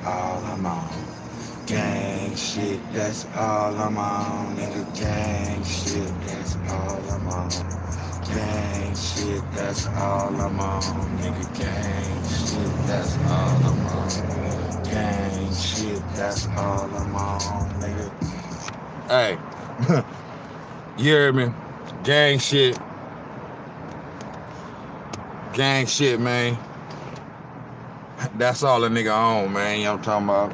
all I'm on. Gang shit, that's all I'm on. Nigga, gang shit, that's all I'm on. Gang shit, that's all I'm on. Nigga, gang shit, that's all I'm on. Gang shit, that's all I'm on, nigga. Hey, you hear me? Gang shit, man. That's all a nigga on, man. You know what I'm talking about?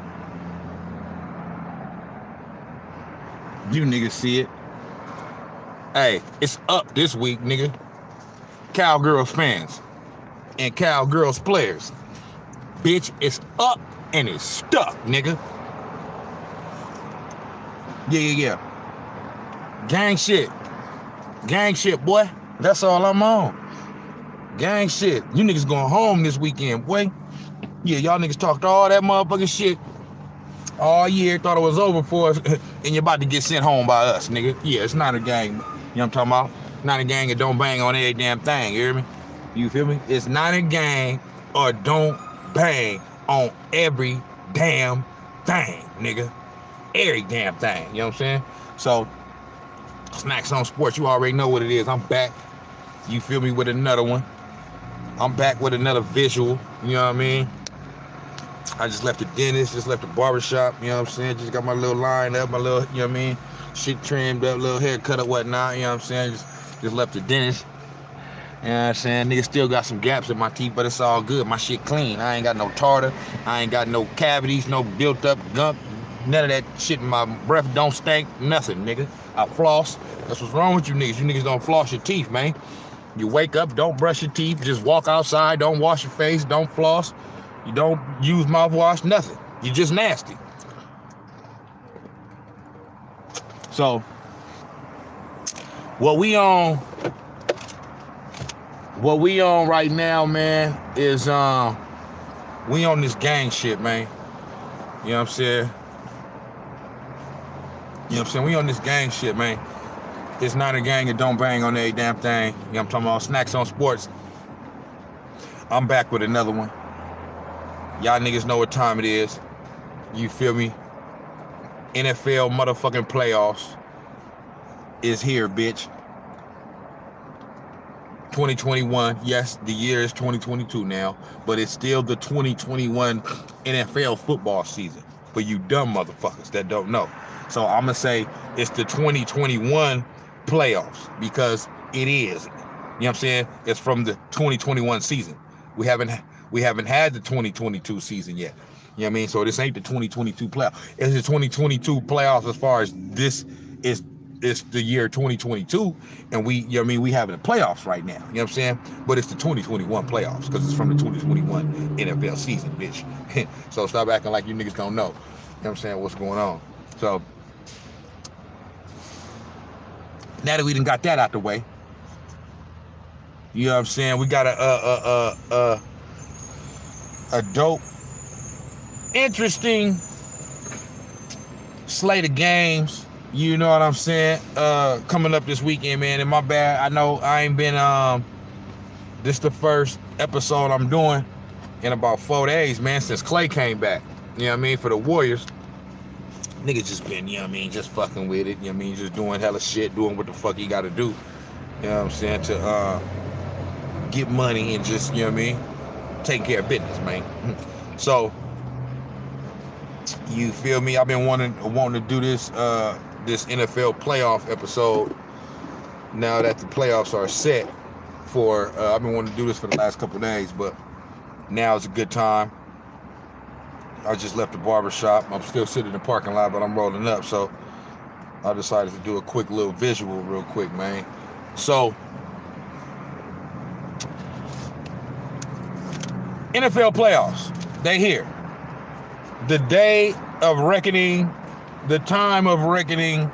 You niggas see it. Hey, it's up this week, nigga. Cowgirls fans and Cowgirls players. Bitch, it's up and it's stuck, nigga. Yeah. Gang shit. Gang shit, boy. That's all I'm on. Gang shit. You niggas going home this weekend, boy. Yeah, y'all niggas talked all that motherfucking shit all year, thought it was over for us, and you're about to get sent home by us, nigga. Yeah, it's not a gang. You know what I'm talking about? Not a gang that don't bang on every damn thing, you hear me? You feel me? It's not a gang or don't bang on every damn thing, nigga. Every damn thing, you know what I'm saying? So, Snax on Sports, you already know what it is. I'm back, you feel me, with another one. I'm back with another visual, you know what I mean? I just left the dentist, just left the barbershop, you know what I'm saying? Just got my little line up, my little, you know what I mean? Shit trimmed up, little haircut or whatnot, you know what I'm saying? Just left the dentist. You know what I'm saying? Nigga still got some gaps in my teeth, but it's all good. My shit clean. I ain't got no tartar. I ain't got no cavities, no built up gunk. None of that shit in my breath don't stink. Nothing, nigga. I floss. That's what's wrong with you niggas. You niggas don't floss your teeth, man. You wake up, don't brush your teeth. Just walk outside, don't wash your face, don't floss. You don't use mouthwash, nothing. You just nasty. So, what we on right now, man, is we on this gang shit, man. You know what I'm saying? You know what I'm saying? We on this gang shit, man. It's not a gang that don't bang on every damn thing. You know what I'm talking about? Snax on Sports. I'm back with another one. Y'all niggas know what time it is. You feel me? NFL motherfucking playoffs is here, bitch. 2021. Yes, the year is 2022 now, but it's still the 2021 NFL football season for you dumb motherfuckers that don't know. So I'm gonna say it's the 2021 playoffs because it is. You know what I'm saying? It's from the 2021 season. We haven't had the 2022 season yet. You know what I mean? So this ain't the 2022 playoff. It's the 2022 playoffs as far as this is. It's the year 2022, and we, you know what I mean, we having the playoffs right now. You know what I'm saying? But it's the 2021 playoffs because it's from the 2021 NFL season, bitch. So stop acting like you niggas don't know. You know what I'm saying? What's going on? So now that we done got that out the way, you know what I'm saying? We got a dope, interesting slate of games. You know what I'm saying? Coming up this weekend, man. And my bad, I know I ain't been this the first episode I'm doing in about 4 days, man, since Clay came back. You know what I mean? For the Warriors. Niggas just been, you know what I mean, just fucking with it. You know what I mean? Just doing hella shit, doing what the fuck he gotta do. You know what I'm saying? To get money and just, you know what I mean, taking care of business, man. So, you feel me? I've been wanting to do this this NFL playoff episode now that the playoffs are set for. I've been wanting to do this for the last couple of days, but now is a good time. I just left the barbershop. I'm still sitting in the parking lot, but I'm rolling up, so I decided to do a quick little visual real quick, man. So, NFL playoffs, they here. The day of reckoning, the time of reckoning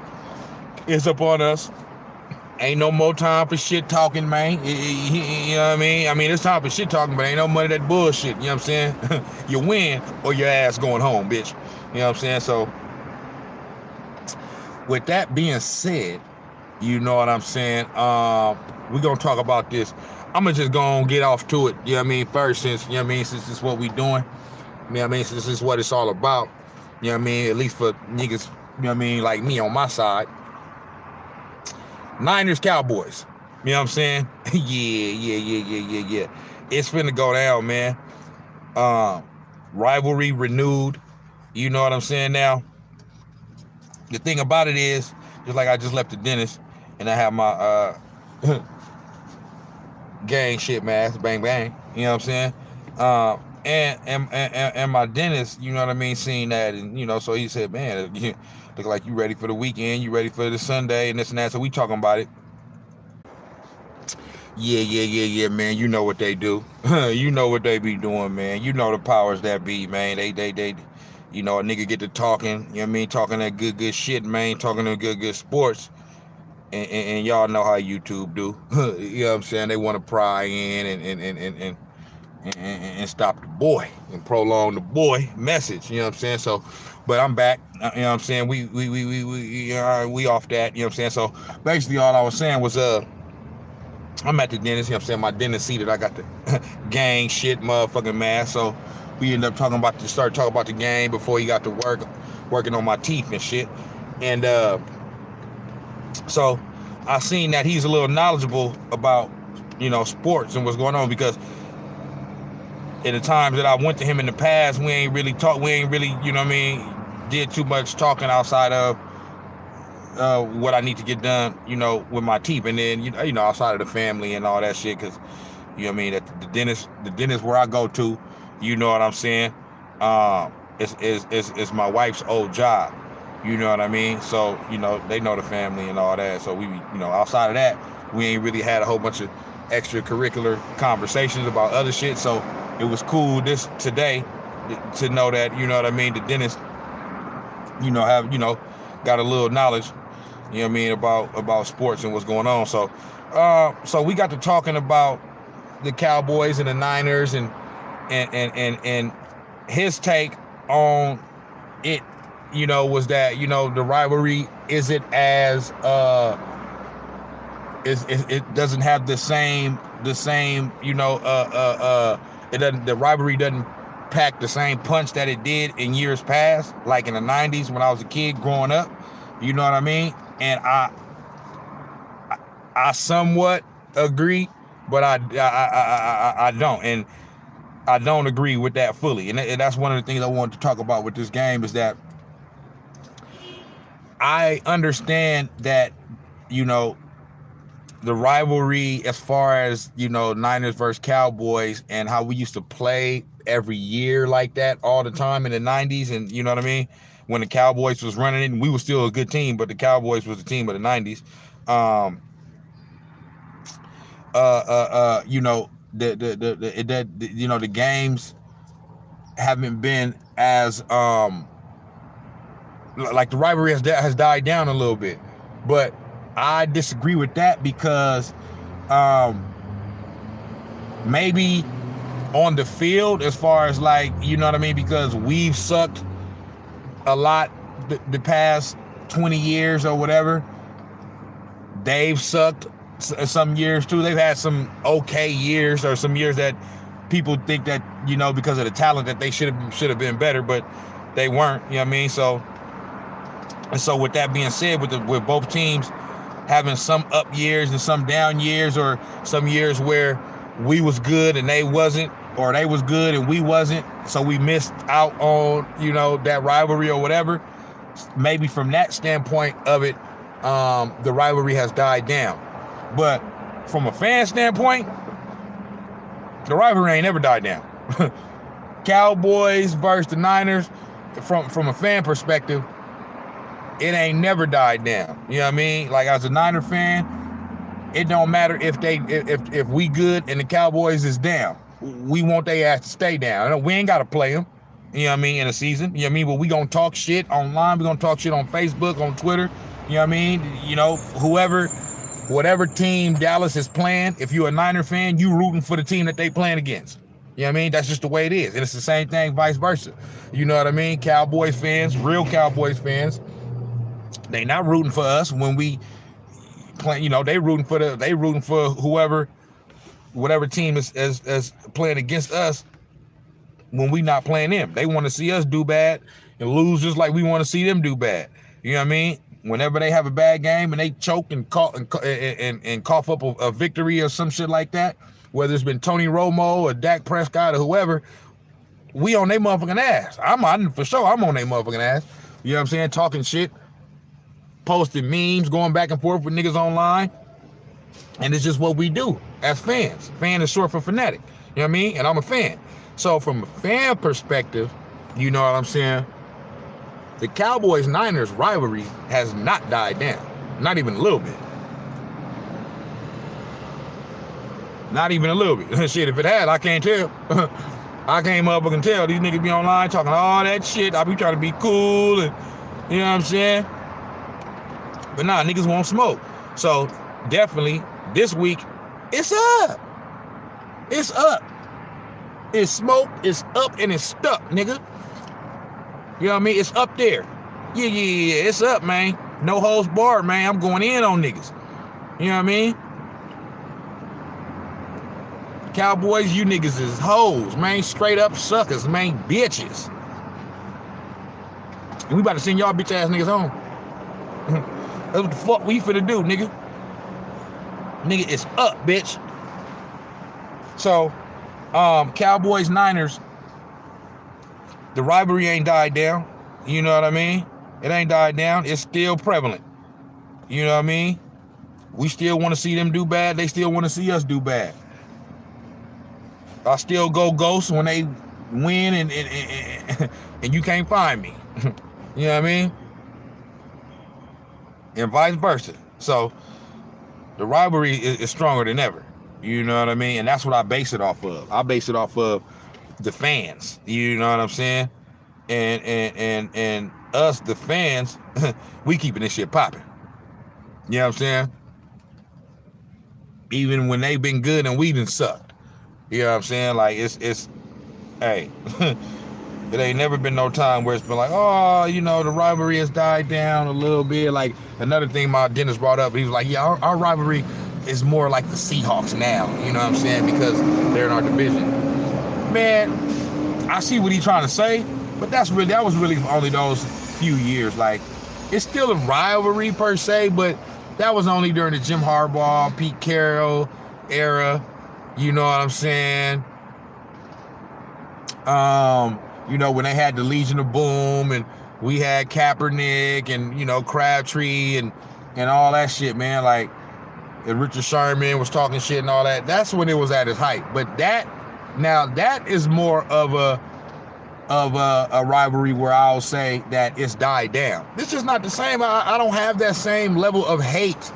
is upon us. Ain't no more time for shit talking, man. You know what I mean? I mean, it's time for shit talking, but ain't no money that bullshit. You know what I'm saying? You win or your ass going home, bitch. You know what I'm saying? So, with that being said, you know what I'm saying? We're going to talk about this. I'm going to just go and get off to it, you know what I mean, first, since, you know what I mean, since this is what we doing. You know what I mean? So this is what it's all about. You know what I mean? At least for niggas, you know what I mean, like me on my side. Niners, Cowboys. You know what I'm saying? Yeah. It's finna go down, man. Rivalry renewed. You know what I'm saying now? The thing about it is, just like I just left the dentist and I have my gang shit mask, bang bang. You know what I'm saying? And my dentist, you know what I mean, seen that, and you know, so he said, man, you look like you ready for the weekend, you ready for the Sunday, and this and that. So we talking about it. Yeah, man. You know what they do. You know what they be doing, man. You know the powers that be, man. They, you know, a nigga get to talking, you know what I mean, talking that good shit, man, talking that good sports. And y'all know how YouTube do. You know what I'm saying? They want to pry in and stop the boy and prolong the boy message. You know what I'm saying? So, but I'm back. You know what I'm saying? We off that. You know what I'm saying? So basically, all I was saying was I'm at the dentist. You know what I'm saying? My dentist see that I got the gang shit motherfucking mask. So we ended up talking about the game before he got to working on my teeth and shit. And so I seen that he's a little knowledgeable about, you know, sports and what's going on, because at the times that I went to him in the past, we ain't really, you know what I mean, did too much talking outside of what I need to get done, you know, with my teeth. And then, you know, outside of the family and all that shit, because, you know what I mean, at the dentist where I go to, you know what I'm saying, it's my wife's old job. You know what I mean? So, you know, they know the family and all that. So we, you know, outside of that, we ain't really had a whole bunch of extracurricular conversations about other shit. So it was cool today to know that, you know what I mean, the dentist, you know, got a little knowledge, you know what I mean, about sports and what's going on. So so we got to talking about the Cowboys and the Niners and his take on it, you know, was that, you know, the rivalry isn't as it doesn't have the same, you know, the rivalry doesn't pack the same punch that it did in years past, like in the 90s when I was a kid growing up. You know what I mean? And I somewhat agree, but I don't, and I don't agree with that fully. And that's one of the things I wanted to talk about with this game, is that I understand that, you know, the rivalry as far as, you know, Niners versus Cowboys and how we used to play every year like that all the time in the 90s, and you know what I mean, when the Cowboys was running it, and we were still a good team, but the Cowboys was the team of the 90s. You know, you know, the games haven't been as like the rivalry has died down a little bit, but I disagree with that, because maybe on the field, as far as, like, you know what I mean, because we've sucked a lot the past 20 years or whatever. They've sucked some years too. They've had some okay years, or some years that people think that, you know, because of the talent that they should have been better, but they weren't. You know what I mean? So, and so with that being said, with both teams having some up years and some down years, or some years where we was good and they wasn't, or they was good and we wasn't, so we missed out on, you know, that rivalry or whatever. Maybe from that standpoint of it, the rivalry has died down. But from a fan standpoint, the rivalry ain't never died down. Cowboys versus the Niners, from a fan perspective, it ain't never died down. You know what I mean? Like, as a Niner fan, it don't matter if we good and the Cowboys is down. We want their ass to stay down. We ain't got to play them, you know what I mean, in a season. You know what I mean? But we going to talk shit online. We going to talk shit on Facebook, on Twitter. You know what I mean? You know, whatever team Dallas is playing, if you're a Niner fan, you rooting for the team that they playing against. You know what I mean? That's just the way it is. And it's the same thing vice versa. You know what I mean? Cowboys fans, real Cowboys fans, they not rooting for us when we play. You know, they rooting for whatever team is playing against us when we not playing them. They want to see us do bad and lose just like we want to see them do bad. You know what I mean? Whenever they have a bad game and they choke and cough up a victory or some shit like that, whether it's been Tony Romo or Dak Prescott or whoever, we on their motherfucking ass. I'm on their motherfucking ass. You know what I'm saying? Talking shit, posting memes, going back and forth with niggas online. And it's just what we do as fans. Fan is short for fanatic. You know what I mean? And I'm a fan. So from a fan perspective, you know what I'm saying? The Cowboys-Niners rivalry has not died down. Not even a little bit. Not even a little bit. Shit, if it had, I can't tell. I can't motherfucking tell. These niggas be online talking all that shit. I be trying to be cool and, you know what I'm saying? But nah, niggas won't smoke. So definitely this week, it's up. It's up. It's smoke, it's up, and it's stuck, nigga. You know what I mean? It's up there. Yeah, it's up, man. No holds barred, man. I'm going in on niggas. You know what I mean? Cowboys, you niggas is hoes, man. Straight up suckers, man. Bitches. And we about to send y'all bitch ass niggas home. That's what the fuck we finna do, nigga. Nigga, it's up, bitch. So, Cowboys, Niners, the rivalry ain't died down. You know what I mean? It ain't died down. It's still prevalent. You know what I mean? We still want to see them do bad. They still want to see us do bad. I still go ghost when they win and you can't find me. You know what I mean? And vice versa. So the rivalry is stronger than ever. You know what I mean? And that's what I base it off of. I base it off of the fans. You know what I'm saying? And us, the fans, we keeping this shit popping. You know what I'm saying? Even when they been good and we done sucked. You know what I'm saying? Like, it's hey, it ain't never been no time where it's been like, oh, you know, the rivalry has died down a little bit. Like, another thing my dentist brought up, he was like, yeah, our rivalry is more like the Seahawks now. You know what I'm saying? Because they're in our division. Man, I see what he's trying to say, but that was really only those few years. Like, it's still a rivalry per se, but that was only during the Jim Harbaugh, Pete Carroll era. You know what I'm saying? You know, when they had the Legion of Boom and we had Kaepernick and, you know, Crabtree and all that shit, man. Like, and Richard Sherman was talking shit and all that. That's when it was at its height. But that is more of a rivalry where I'll say that it's died down. This is not the same. I don't have that same level of hate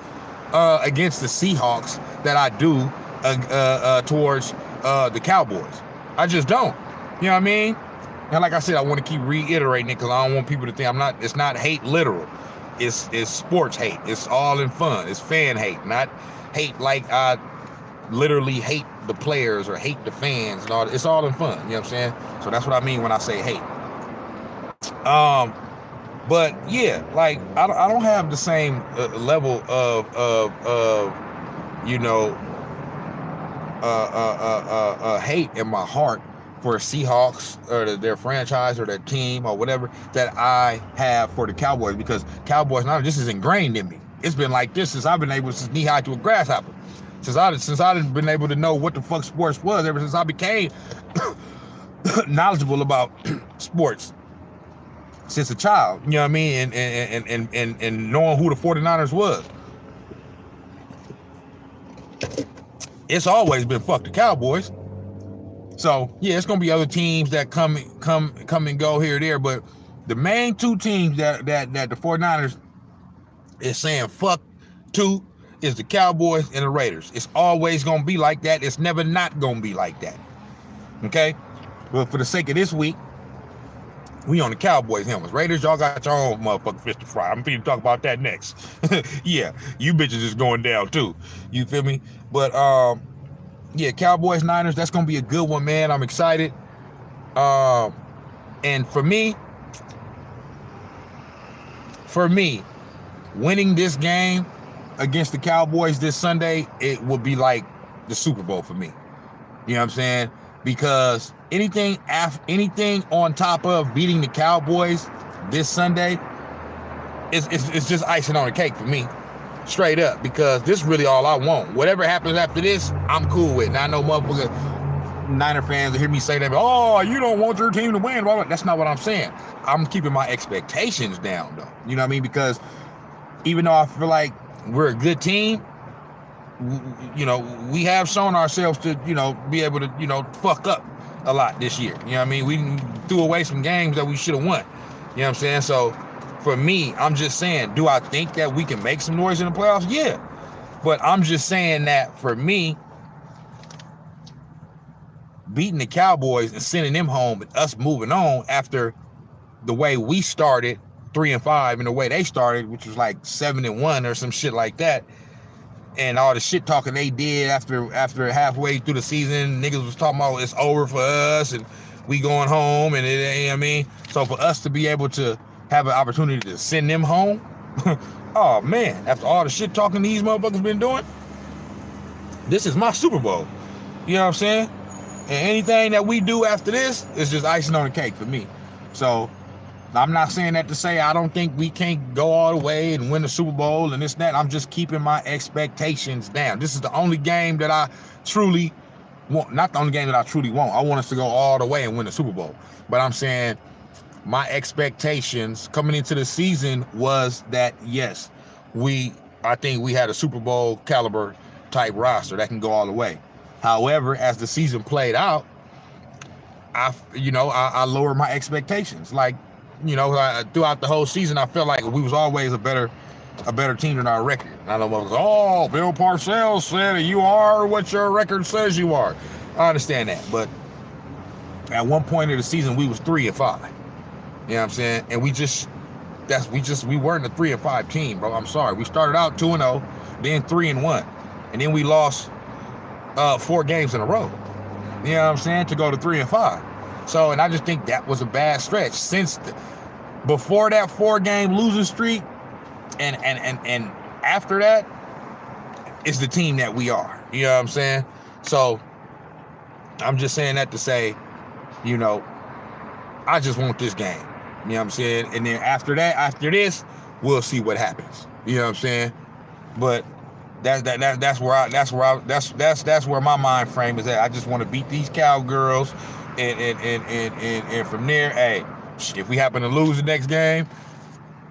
against the Seahawks that I do towards the Cowboys. I just don't. You know what I mean? And like I said, I want to keep reiterating it because I don't want people to think it's not hate literal. It's sports hate. It's all in fun. It's fan hate, not hate like I literally hate the players or hate the fans and all. It's all in fun. You know what I'm saying? So that's what I mean when I say hate. But yeah, like I don't have the same level of you know hate in my heart for Seahawks or their franchise or their team or whatever that I have for the Cowboys, because Cowboys, now this is ingrained in me. It's been like this since I've been able, since knee high to a grasshopper. Since I've been able to know what the fuck sports was, ever since I became knowledgeable about sports since a child, you know what I mean? And knowing who the 49ers was. It's always been fuck the Cowboys. So yeah, it's gonna be other teams that come and go here or there, but the main two teams that the 49ers is saying fuck to is the Cowboys and the Raiders. It's always gonna be like that. It's never not gonna be like that. Okay? Well, for the sake of this week, we on the Cowboys helmets. Raiders, y'all got your own motherfucking fish to fry. I'm finna talk about that next. Yeah, you bitches is going down too. You feel me? But yeah, Cowboys, Niners, that's gonna be a good one, man. I'm excited. And for me, winning this game against the Cowboys this Sunday, it will be like the Super Bowl for me. You know what I'm saying? because anything on top of beating the Cowboys this Sunday it's just icing on the cake for me, straight up, because this is really all I want. Whatever happens after this, I'm cool with. Now I know motherfuckers, Niner fans, will hear me say that, oh, you don't want your team to win. That's not what I'm saying. I'm keeping my expectations down, though. You know what I mean? Because even though I feel like we're a good team, you know, we have shown ourselves to, you know, be able to, you know, fuck up a lot this year. You know what I mean? We threw away some games that we should have won. You know what I'm saying? So for me, I'm just saying, do I think that we can make some noise in the playoffs? Yeah. But I'm just saying that for me, beating the Cowboys and sending them home and us moving on after the way we started 3-5 and the way they started, which was like 7-1 or some shit like that, and all the shit talking they did after halfway through the season, niggas was talking about it's over for us and we going home, and it ain't, I mean, so for us to be able to have an opportunity to send them home, oh man, after all the shit talking these motherfuckers been doing, this is my Super Bowl. You know what I'm saying? And anything that we do after this is just icing on the cake for me. So I'm not saying that to say I don't think we can't go all the way and win the Super Bowl and this and that. I'm just keeping my expectations down. This is the only game that I truly want. Not the only game that I truly want. I want us to go all the way and win the Super Bowl. But I'm saying my expectations coming into the season was that, yes, I think we had a Super Bowl caliber type roster that can go all the way. However, as the season played out, I lowered my expectations. Like, you know, throughout the whole season, I felt like we was always a better team than our record. And I know what was, oh, Bill Parcells said you are what your record says you are. I understand that, but at one point of the season, we was 3-5. You know what I'm saying? And we weren't a 3-5 team, bro. I'm sorry. We started out 2-0, then 3-1, and then we lost 4 games in a row. You know what I'm saying? To go to 3-5. So, and I just think that was a bad stretch. Before that 4-game losing streak, and after that, it's the team that we are. You know what I'm saying? So, I'm just saying that to say, you know, I just want this game. You know what I'm saying? And then after this, we'll see what happens. You know what I'm saying? But that's where my mind frame is at. I just want to beat these Cowgirls, and from there, hey, if we happen to lose the next game,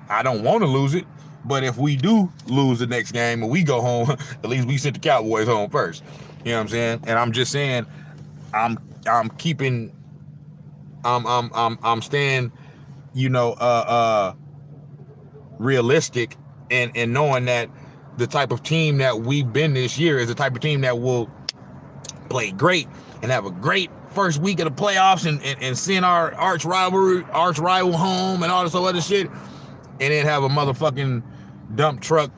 I don't want to lose it. But if we do lose the next game and we go home, at least we sent the Cowboys home first. You know what I'm saying? And I'm just saying, I'm staying, you know, realistic and knowing that the type of team that we've been this year is the type of team that will play great and have a great first week of the playoffs and send our arch rival home and all this other shit, and then have a motherfucking dump truck,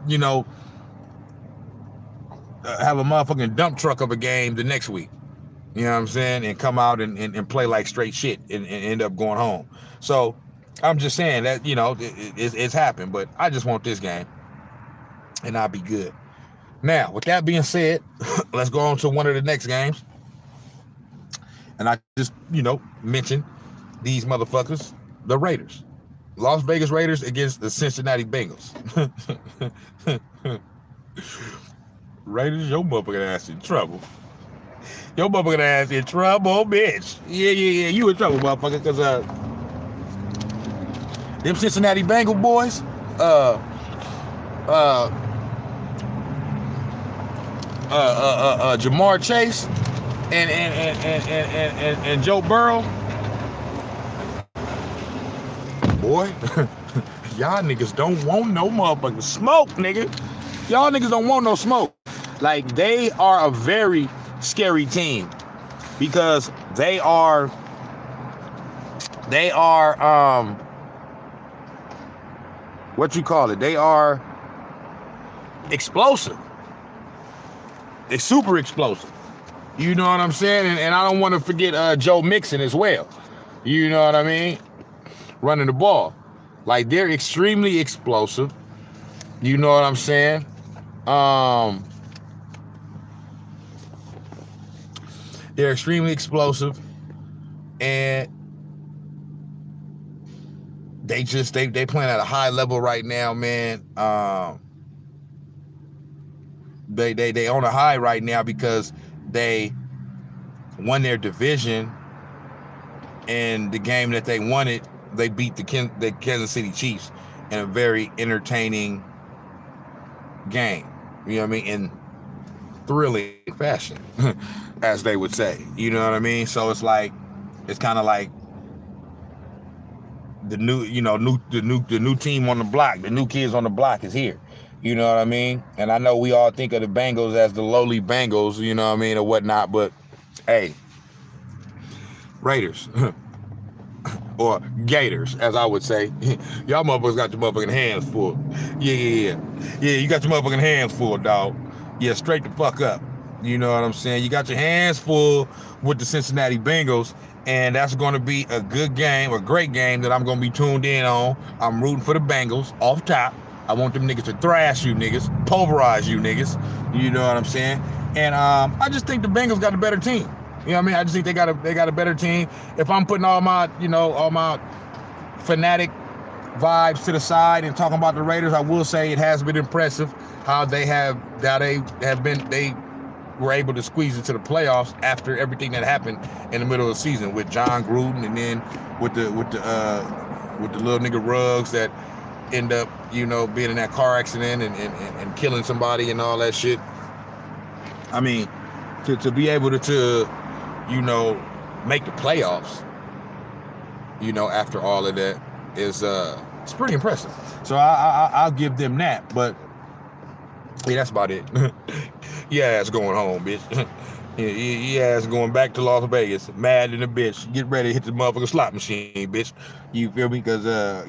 you know, have a motherfucking dump truck of a game the next week. You know what I'm saying? And come out and play like straight shit and end up going home. So I'm just saying that, you know, it's happened, but I just want this game and I'll be good. Now, with that being said, let's go on to one of the next games. And I just, you know, mentioned these motherfuckers, the Raiders. Las Vegas Raiders against the Cincinnati Bengals. Raiders, your motherfucking ass in trouble. Your motherfucking ass in trouble, bitch. Yeah, you in trouble, motherfucker, because them Cincinnati Bengals boys, Jamar Chase and Joe Burrow, boy, y'all niggas don't want no motherfucking smoke, nigga. Y'all niggas don't want no smoke. Like, they are a very scary team because they are what you call it? They are explosive. They're super explosive. You know what I'm saying? And I don't want to forget Joe Mixon as well. You know what I mean? Running the ball. Like, they're extremely explosive. You know what I'm saying? They're extremely explosive, and they playing at a high level right now, man. They on a high right now because they won their division, and the game that they wanted, they beat the Kansas City Chiefs in a very entertaining game. You know what I mean? In thrilling fashion, as they would say. You know what I mean? So it's kind of like the new team on the block, the new kids on the block is here. You know what I mean? And I know we all think of the Bengals as the lowly Bengals, you know what I mean, or whatnot, but hey, Raiders or Gators, as I would say, y'all motherfuckers got your motherfucking hands full. Yeah, you got your motherfucking hands full, dog. Yeah, straight the fuck up. You know what I'm saying? You got your hands full with the Cincinnati Bengals, and that's going to be a good game, a great game that I'm going to be tuned in on. I'm rooting for the Bengals off top. I want them niggas to thrash you niggas, pulverize you niggas. You know what I'm saying? And I just think the Bengals got a better team. You know what I mean? I just think they got a better team. If I'm putting all my fanatic vibes to the side and talking about the Raiders, I will say it has been impressive how they were able to squeeze into the playoffs after everything that happened in the middle of the season with John Gruden, and then with the little nigga Ruggs that end up being in that car accident and killing somebody and all that shit. I mean, to be able to make the playoffs, after all of that is it's pretty impressive. So I'll give them that. But yeah, that's about it. Yeah, it's going home, bitch. Yeah, it's going back to Las Vegas. Mad in a bitch. Get ready to hit the motherfucking slot machine, bitch. You feel me? Because the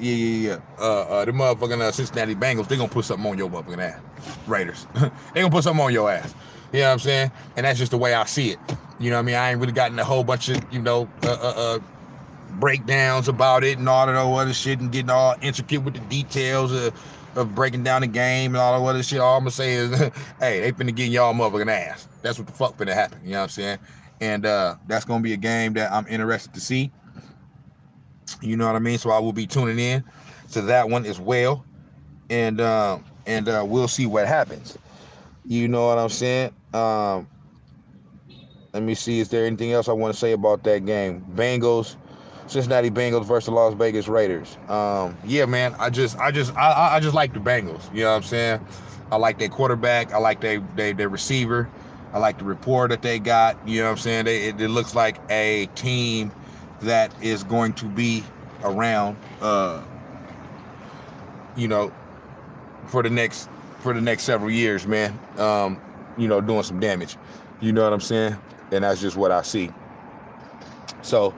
motherfucking Cincinnati Bengals, they gonna put something on your motherfucking ass. Raiders. They gonna put something on your ass. You know what I'm saying? And that's just the way I see it. You know what I mean? I ain't really gotten a whole bunch of, breakdowns about it and all that other shit and getting all intricate with the details of breaking down the game and all that other shit. All I'm gonna say is, hey, they finna get y'all motherfucking ass. That's what the fuck finna happen. You know what I'm saying? And that's gonna be a game that I'm interested to see. You know what I mean? So I will be tuning in to that one as well. And we'll see what happens. You know what I'm saying? Let me see. Is there anything else I want to say about that game? Cincinnati Bengals versus Las Vegas Raiders. Yeah, man. I just like the Bengals. You know what I'm saying? I like their quarterback. I like their receiver. I like the rapport that they got. You know what I'm saying? It looks like a team that is going to be around. For the next several years, man. Doing some damage. You know what I'm saying? And that's just what I see. So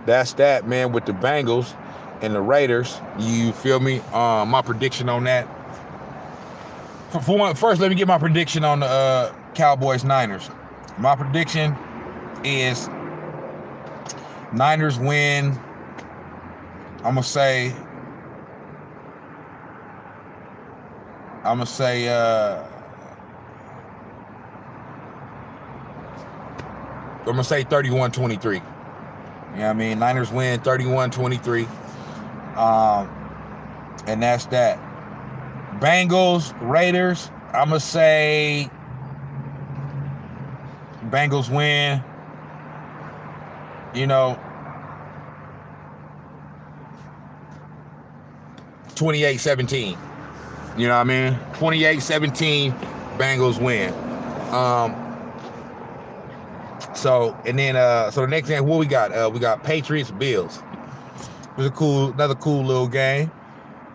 that's that, man, with the Bengals and the Raiders. You feel me? My prediction on that. First, let me get my prediction on the Cowboys-Niners. My prediction is Niners win. I'm gonna say 31-23. You know what I mean? Niners win 31-23. And that's that. Bengals, Raiders, I'm going to say Bengals win. 28-17. You know what I mean? 28-17, Bengals win. So the next game, what we got? We got Patriots, Bills. It was another cool little game.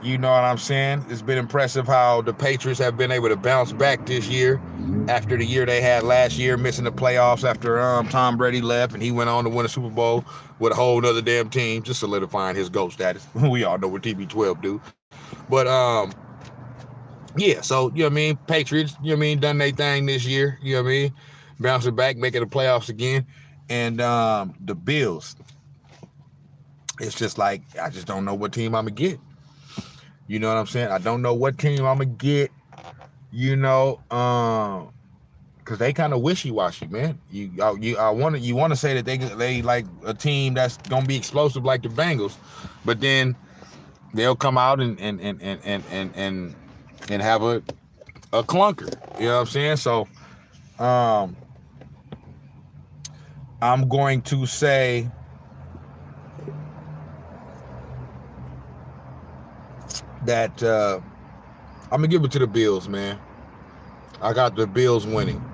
You know what I'm saying? It's been impressive how the Patriots have been able to bounce back this year after the year they had last year, missing the playoffs after Tom Brady left and he went on to win a Super Bowl with a whole other damn team, just solidifying his GOAT status. We all know what TB12 do. But yeah, so you know what I mean, Patriots, you know what I mean, done their thing this year, you know what I mean, bouncing back, making the playoffs again. And the Bills, it's just like I just don't know what team I'm gonna get. You know what I'm saying? I don't know what team I'm gonna get. Cause because they kind of wishy-washy, man. You want to say that they like a team that's gonna be explosive like the Bengals, but then they'll come out and have a clunker. You know what I'm saying? So I'm going to say that I'm gonna give it to the Bills, man. I got the Bills winning.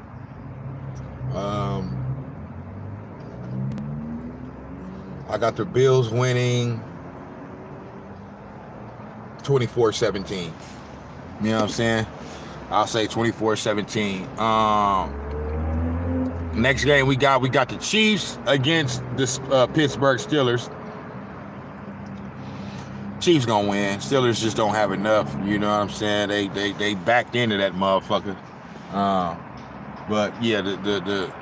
I got the Bills winning 24-17. You know what I'm saying? I'll say 24-17. Next game we got the Chiefs against the Pittsburgh Steelers. Chiefs gonna win. Steelers just don't have enough. You know what I'm saying? They backed into that motherfucker. But yeah, the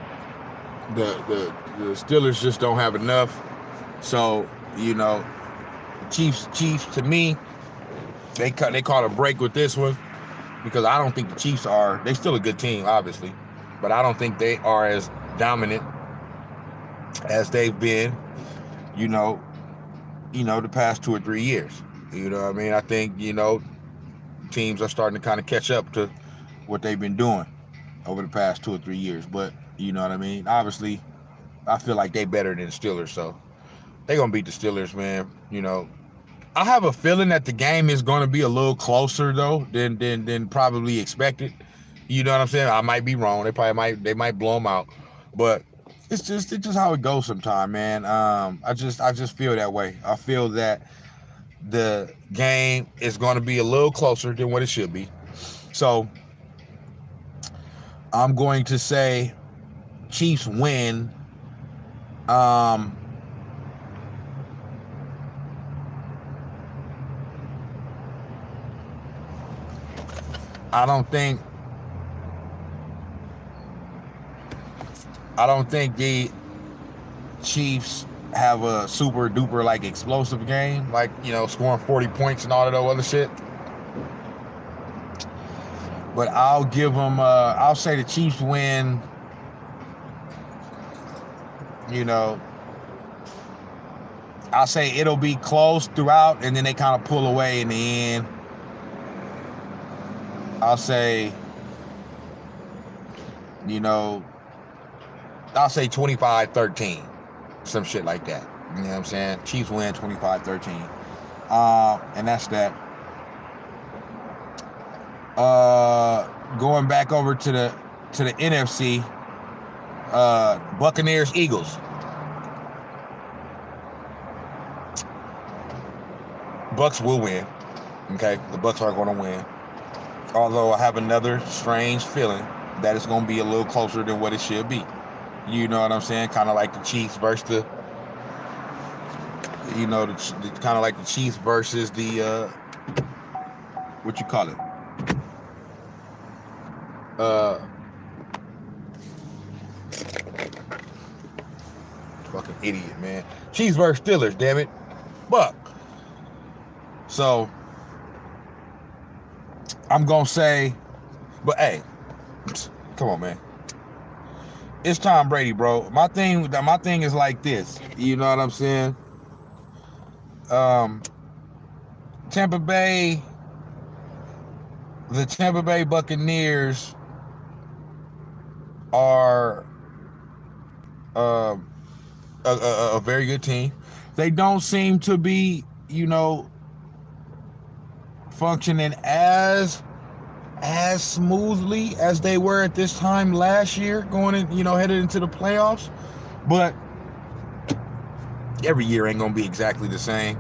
Steelers just don't have enough. So you know, Chiefs to me, they caught a break with this one because I don't think the Chiefs are. They still a good team, obviously, but I don't think they are as dominant as they've been. You know, the past 2 or 3 years. You know what I mean? I think, teams are starting to kind of catch up to what they've been doing over the past 2 or 3 years. But, you know what I mean? Obviously, I feel like they better than the Steelers, so they're going to beat the Steelers, man. I have a feeling that the game is going to be a little closer, though, than probably expected. You know what I'm saying? I might be wrong. They might blow them out. But it's just how it goes sometimes, man. I just feel that way. I feel that the game is going to be a little closer than what it should be. So I'm going to say Chiefs win. I don't think the Chiefs have a super duper like explosive game, like scoring 40 points and all of that other shit. But I'll give them. I'll say the Chiefs win. I'll say it'll be close throughout, and then they kind of pull away in the end. I'll say, I'll say 25-13. Some shit like that. You know what I'm saying? Chiefs win 25-13. And that's that. Going back over to the NFC, Buccaneers, Eagles. Bucks will win. Okay? The Bucks are going to win. Although I have another strange feeling that it's going to be a little closer than what it should be. You know what I'm saying? Kind of like the Chiefs versus the, kind of like the Chiefs versus the, what you call it? Fucking idiot, man. Chiefs versus Steelers, damn it. Buck. So, I'm going to say, but hey, come on, man. It's Tom Brady, bro. My thing is like this. You know what I'm saying? Tampa Bay Buccaneers are a very good team. They don't seem to be, functioning as smoothly as they were at this time last year, going in, headed into the playoffs. But every year ain't gonna be exactly the same.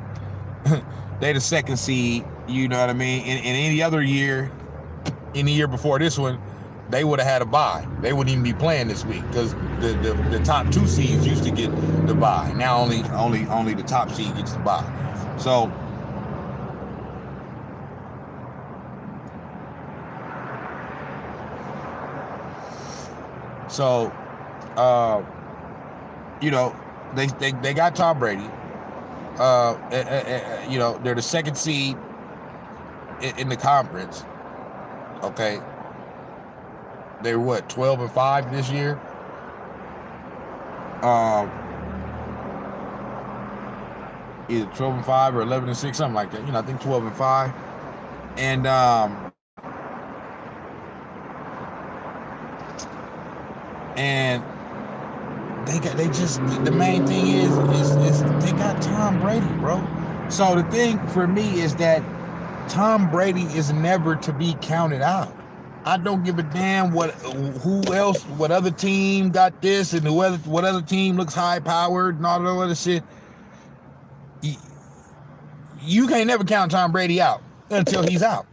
They the second seed, you know what I mean? In any other year, in the year before this one, they would have had a bye. They wouldn't even be playing this week because the top 2 seeds used to get the bye. Now only the top seed gets the bye. So, they got Tom Brady. They're the second seed in the conference. Okay. They were what, 12-5 this year? Um, Either 12-5 or 11-6, something like that. I think 12-5. And and the main thing is they got Tom Brady, bro. So the thing for me is that Tom Brady is never to be counted out. I don't give a damn what other team got this and what other team looks high powered and all that other shit. You can't never count Tom Brady out until he's out.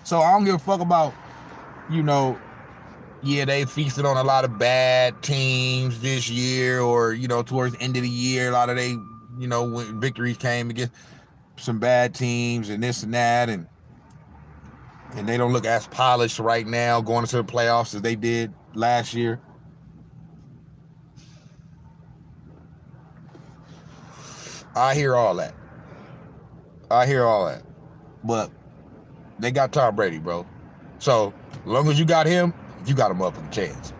So I don't give a fuck about, yeah, they feasted on a lot of bad teams this year, or, towards the end of the year, a lot of when victories came against some bad teams and this and that, and they don't look as polished right now going into the playoffs as they did last year. I hear all that. But they got Tom Brady, bro. So, as long as you got him, you got a motherfucking chance.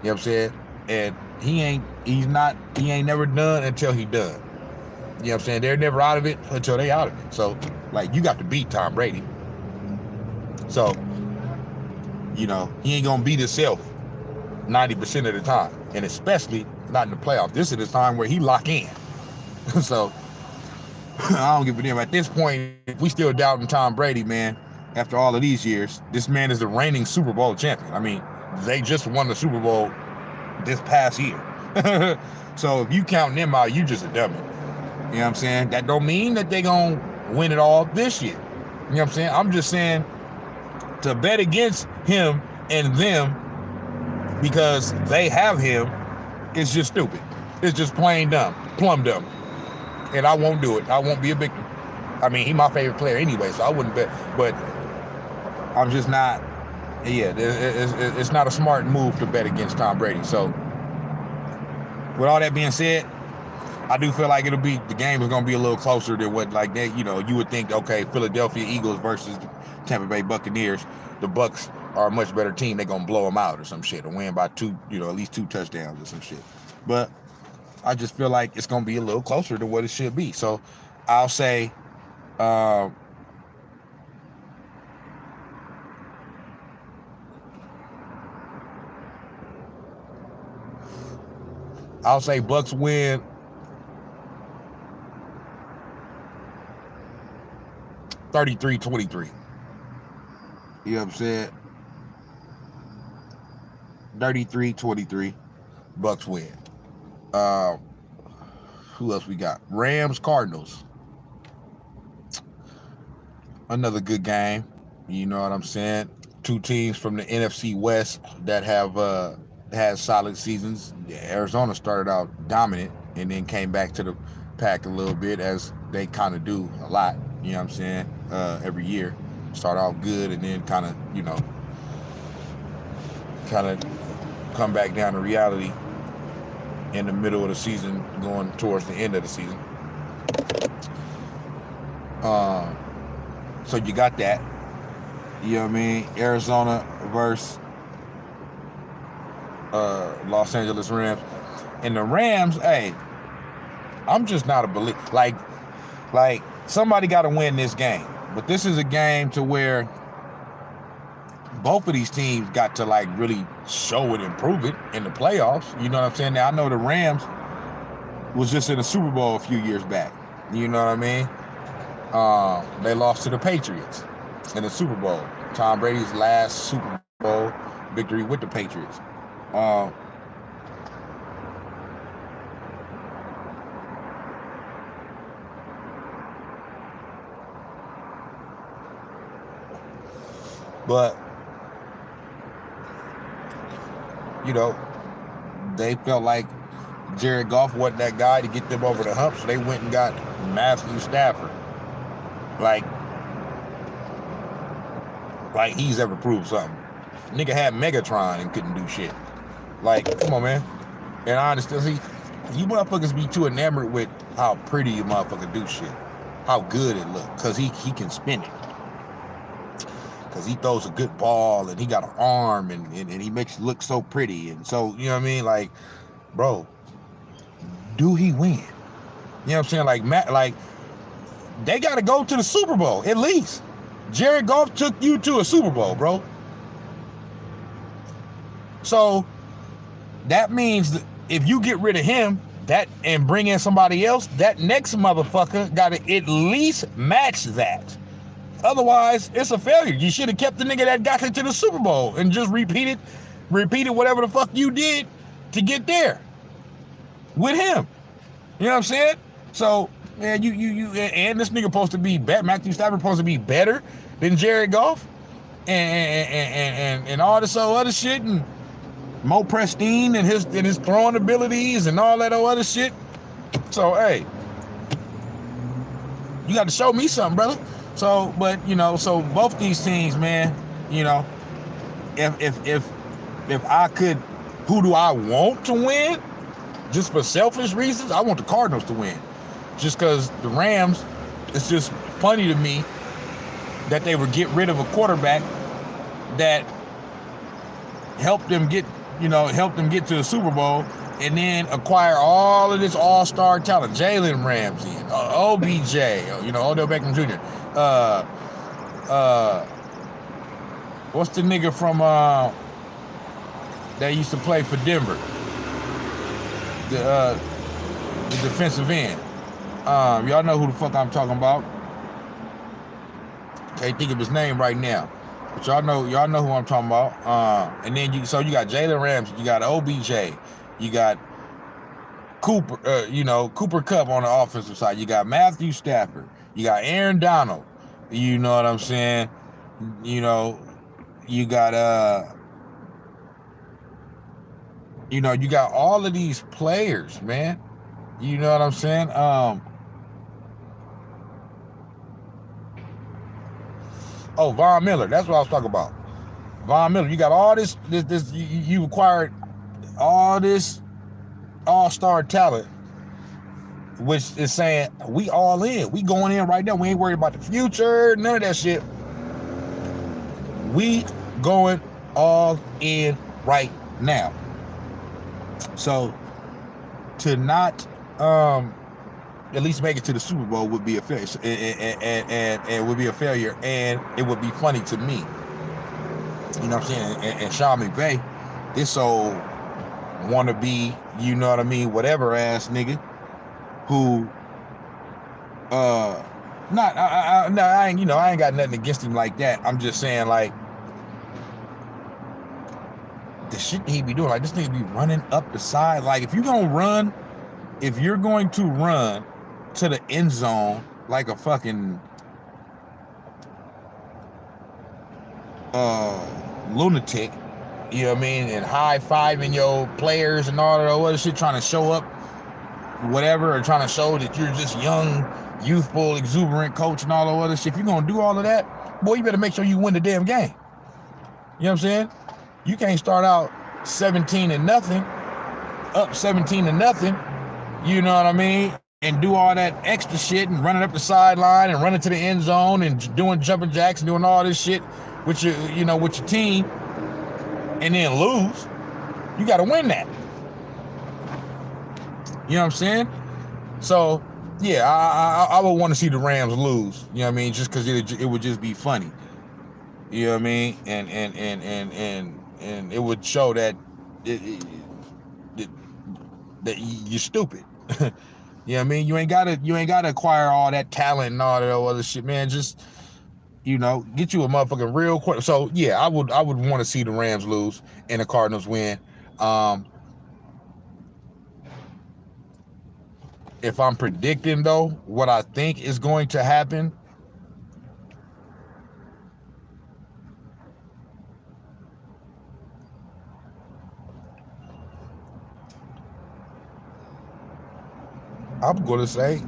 You know what I'm saying? And he ain't never done until he done. You know what I'm saying? They're never out of it until they out of it. So, you got to beat Tom Brady. So, he ain't gonna beat himself 90% of the time. And especially not in the playoffs. This is the time where he lock in. So, I don't give a damn. At this point, if we still doubting Tom Brady, man, after all of these years, this man is the reigning Super Bowl champion. I mean, they just won the Super Bowl this past year. So if you count them out, you just a dummy. You know what I'm saying? That don't mean that they gonna win it all this year. You know what I'm saying? I'm just saying to bet against him and them because they have him is just stupid. It's just plain dumb, plumb dumb. And I won't do it. I won't be a victim. I mean, he's my favorite player anyway, so I wouldn't bet. But I'm just not. Yeah, it's not a smart move to bet against Tom Brady. So, with all that being said, I do feel like the game is going to be a little closer than what, you would think, okay, Philadelphia Eagles versus the Tampa Bay Buccaneers. The Bucs are a much better team. They're going to blow them out or some shit, or win by at least 2 touchdowns or some shit. But I just feel like it's going to be a little closer to what it should be. So, I'll say, Bucks win 33-23. You know what I'm saying? 33-23. Bucks win. Who else we got? Rams, Cardinals. Another good game. You know what I'm saying? 2 teams from the NFC West that have had solid seasons. Arizona started out dominant and then came back to the pack a little bit, as they kind of do a lot. You know what I'm saying? Every year. Start off good and then kind of come back down to reality in the middle of the season, going towards the end of the season. So you got that. You know what I mean? Arizona versus Los Angeles Rams. And the Rams, hey, I'm just not a believer. Like somebody got to win this game. But this is a game to where both of these teams got to really show it and prove it in the playoffs. You know what I'm saying? Now, I know the Rams was just in the Super Bowl a few years back. You know what I mean? They lost to the Patriots in the Super Bowl. Tom Brady's last Super Bowl victory with the Patriots. But they felt like Jared Goff wasn't that guy to get them over the hump, so they went and got Matthew Stafford. Like he's ever proved something. Nigga had Megatron and couldn't do shit. Come on, man. And I understand, see, you motherfuckers be too enamored with how pretty you motherfucker do shit. How good it look, because he can spin it. because he throws a good ball and he got an arm and he makes it look so pretty. And so, you know what I mean? Like, bro, do he win? You know what I'm saying? Like, Matt, like, they got to go to the Super Bowl, at least. Jared Goff took you to a Super Bowl, bro. So, that means that if you get rid of him, that and bring in somebody else, that next motherfucker got to at least match that. Otherwise, it's a failure. You should have kept the nigga that got you to the Super Bowl and just repeated whatever the fuck you did to get there with him. You know what I'm saying? So, man, and this nigga supposed to be better. Matthew Stafford supposed to be better than Jared Goff, and all this other shit, and more pristine and his throwing abilities and all that other shit. So, hey, you got to show me something, brother. So, but you know, so both these teams, man, you know, if I could, who do I want to win? Just for selfish reasons, I want the Cardinals to win. Just because the Rams, it's just funny to me that they would get rid of a quarterback that helped them get to the Super Bowl, and then acquire all of this all-star talent. Jalen Ramsey, OBJ, Odell Beckham Jr. What's the nigga from that used to play for Denver? The defensive end. Y'all know who the fuck I'm talking about. Can't think of his name right now. But y'all know who I'm talking about. And then you got Jalen Ramsey, you got OBJ, you got Cooper Kupp on the offensive side. You got Matthew Stafford, you got Aaron Donald. You know what I'm saying? You know, you got you got all of these players, man. You know what I'm saying? Oh, Von Miller. That's what I was talking about. Von Miller. You got all this. You acquired all this all-star talent, which is saying we all in. We going in right now. We ain't worried about the future. None of that shit. We going all in right now. So to not at least make it to the Super Bowl would be a failure, and would be a failure, and it would be funny to me. You know what I'm saying? And Sean McVay, this old wannabe, you know what I mean, whatever ass nigga, who I ain't got nothing against him like that. I'm just saying, like, the shit that he be doing, like, this nigga be running up the side. Like, if you're going to run to the end zone like a fucking lunatic, you know what I mean, and high-fiving your players and all that other shit, trying to show up whatever, or trying to show that you're just young, youthful, exuberant coach and all that other shit. If you're going to do all of that, boy, you better make sure you win the damn game. You know what I'm saying? You can't start out 17-0, up 17-0, you know what I mean, and do all that extra shit and running up the sideline and running to the end zone and doing jumping jacks and doing all this shit with your, with your team, and then lose. You got to win that. You know what I'm saying? So, yeah, I would want to see the Rams lose. You know what I mean? Just because it would just be funny. You know what I mean? And it would show that that you're stupid. You know what I mean? You ain't gotta acquire all that talent and all that other shit, man. Just, get you a motherfucking real quick. So yeah, I would want to see the Rams lose and the Cardinals win. If I'm predicting though, what I think is going to happen, I'm going to say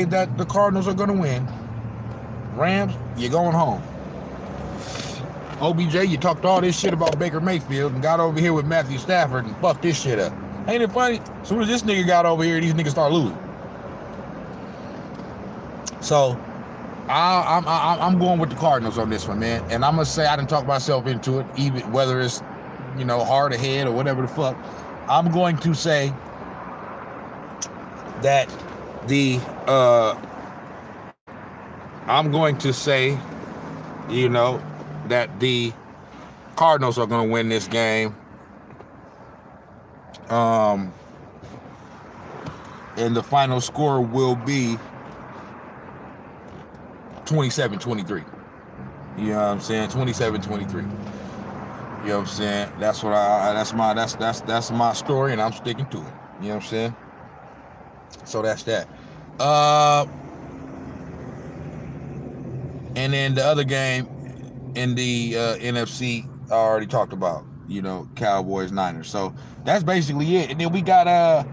that the Cardinals are going to win. Rams, you're going home. OBJ, you talked all this shit about Baker Mayfield and got over here with Matthew Stafford and fucked this shit up. Ain't it funny? As soon as this nigga got over here, these niggas start losing. So, I'm going with the Cardinals on this one, man. And I'm gonna say I didn't talk myself into it, even whether it's, you know, hard ahead or whatever the fuck. I'm going to say that I'm going to say, you know, that the Cardinals are going to win this game. And the final score will be 27-23. You know what I'm saying? 27-23. You know what I'm saying? That's what that's my story, and I'm sticking to it. You know what I'm saying? So that's that. And then the other game in the NFC I already talked about, you know, Cowboys Niners. So that's basically it. And then we got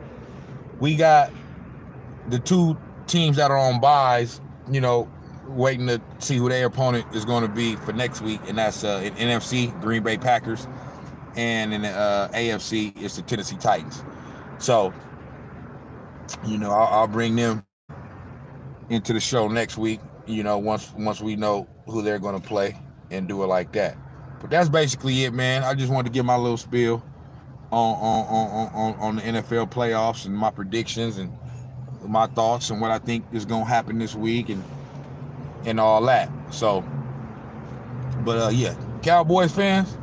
the two teams that are on byes, you know, waiting to see who their opponent is going to be for next week, and that's in NFC Green Bay Packers, and in the AFC it's the Tennessee Titans. So, you know, I'll bring them into the show next week, you know, once we know who they're going to play, and do it like that. But that's basically it, man. I just wanted to give my little spiel on the NFL playoffs and my predictions and my thoughts and what I think is going to happen this week and all that. So, but yeah, Cowboys fans,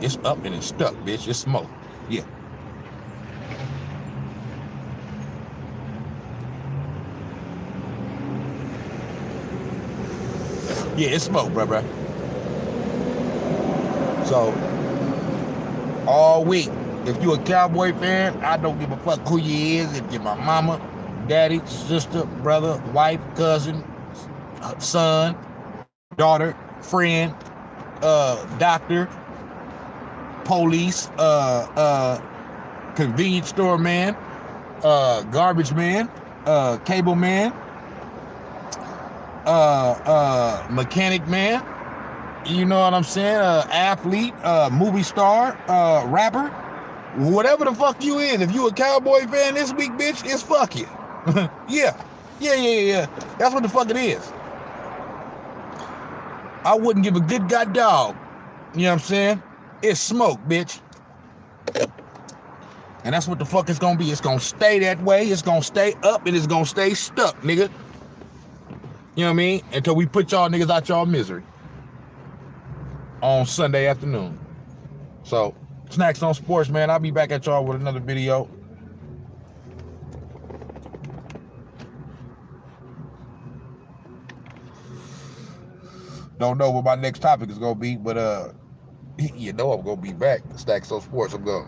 it's up and it's stuck, bitch. It's smoke. Yeah. Yeah, it's smoke, bruh. So, all week, if you a Cowboy fan, I don't give a fuck who you is. If you're my mama, daddy, sister, brother, wife, cousin, son, daughter, friend, doctor, police, convenience store man, garbage man, cable man, mechanic man, you know what I'm saying, athlete, movie star, rapper, whatever the fuck you is. If you a Cowboy fan this week, bitch, it's fuck you. Yeah. That's what the fuck it is. I wouldn't give a good god dog. You know what I'm saying? It's smoke, bitch. And that's what the fuck it's gonna be. It's gonna stay that way. It's gonna stay up and it's gonna stay stuck, nigga. You know what I mean? Until we put y'all niggas out y'all misery on Sunday afternoon. So, Snax on Sports, man. I'll be back at y'all with another video. Don't know what my next topic is gonna be, but you know I'm gonna be back. Snax on Sports, I'm going.